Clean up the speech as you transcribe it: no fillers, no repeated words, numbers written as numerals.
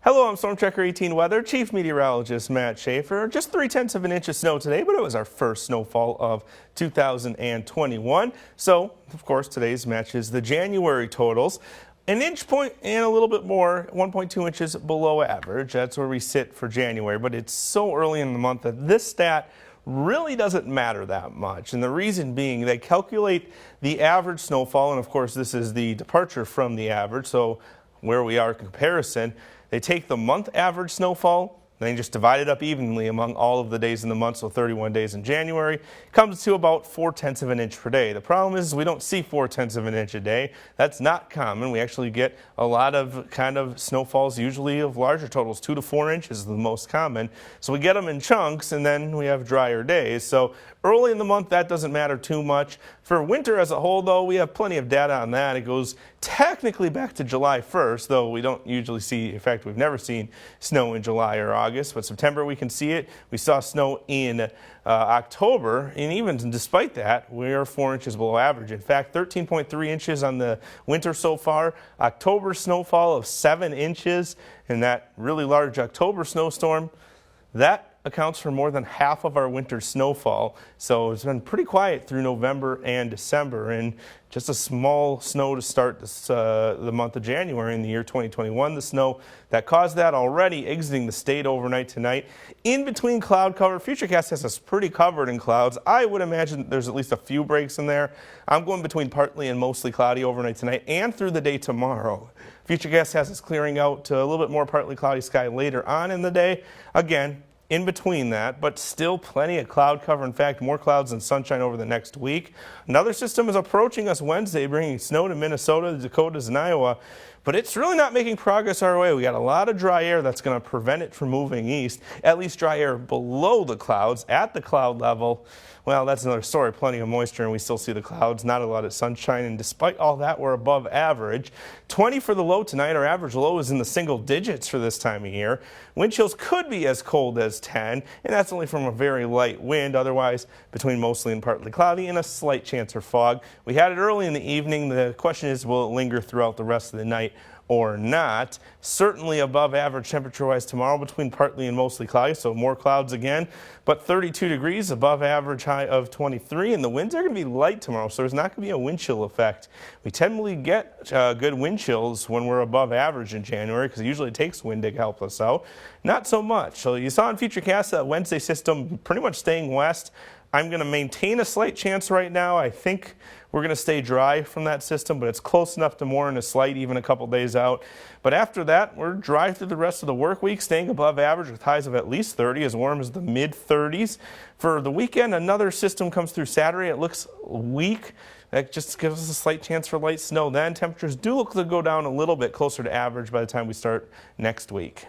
Hello, I'm Storm Tracker 18 Weather Chief Meteorologist Matt Schaefer. Just 3/10 of an inch of snow today, but it was our first snowfall of 2021. So, of course, today's matches the January totals. An inch point and a little bit more, 1.2 inches below average. That's where we sit for January, but it's so early in the month that this stat really doesn't matter that much. And the reason being, they calculate the average snowfall, and of course this is the departure from the average, so where we are in comparison. They take the month average snowfall, and they just divide it up evenly among all of the days in the month, so 31 days in January. Comes to about 4/10 of an inch per day. The problem is we don't see 4/10 of an inch a day. That's not common. We actually get a lot of snowfalls, usually of larger totals. 2 to 4 inches is the most common. So we get them in chunks, and then we have drier days. So early in the month, that doesn't matter too much. For winter as a whole, though, we have plenty of data on that. It goes technically back to July 1st, though we don't usually see, in fact, we've never seen snow in July or August, but September we can see it. We saw snow in October, and even despite that, we are 4 inches below average. In fact, 13.3 inches on the winter so far. October snowfall of 7 inches, and that really large October snowstorm, that accounts for more than half of our winter snowfall. So it's been pretty quiet through November and December, and just a small snow to start the month of January in the year 2021. The snow that caused that already exiting the state overnight tonight. In between cloud cover, Futurecast has us pretty covered in clouds. I would imagine there's at least a few breaks in there. I'm going between partly and mostly cloudy overnight tonight and through the day tomorrow. Futurecast has us clearing out to a little bit more partly cloudy sky later on in the day. Again, in between that, but still plenty of cloud cover. In fact, more clouds than sunshine over the next week. Another system is approaching us Wednesday, bringing snow to Minnesota, the Dakotas, and Iowa, but it's really not making progress our way. We got a lot of dry air that's going to prevent it from moving east, at least dry air below the clouds. At the cloud level, well, that's another story. Plenty of moisture, and we still see the clouds, not a lot of sunshine, and despite all that, we're above average. 20 for the low tonight. Our average low is in the single digits for this time of year. Wind chills could be as cold as 10, and that's only from a very light wind. Otherwise, between mostly and partly cloudy and a slight chance for fog. We had it early in the evening. The question is, will it linger throughout the rest of the night or not? Certainly above average temperature-wise tomorrow, between partly and mostly cloudy, so more clouds again, but 32 degrees, above average high of 23, and the winds are going to be light tomorrow, so there's not going to be a wind chill effect. We tend to get good wind chills when we're above average in January, because it usually takes wind to help us out. Not so much. So you saw in Futurecast that Wednesday system pretty much staying west. I'm going to maintain a slight chance right now. I think we're going to stay dry from that system, but it's close enough to more and a slight even a couple days out. But after that, we're dry through the rest of the work week, staying above average with highs of at least 30, as warm as the mid-30s. For the weekend, another system comes through Saturday. It looks weak. That just gives us a slight chance for light snow. Then temperatures do look to go down a little bit closer to average by the time we start next week.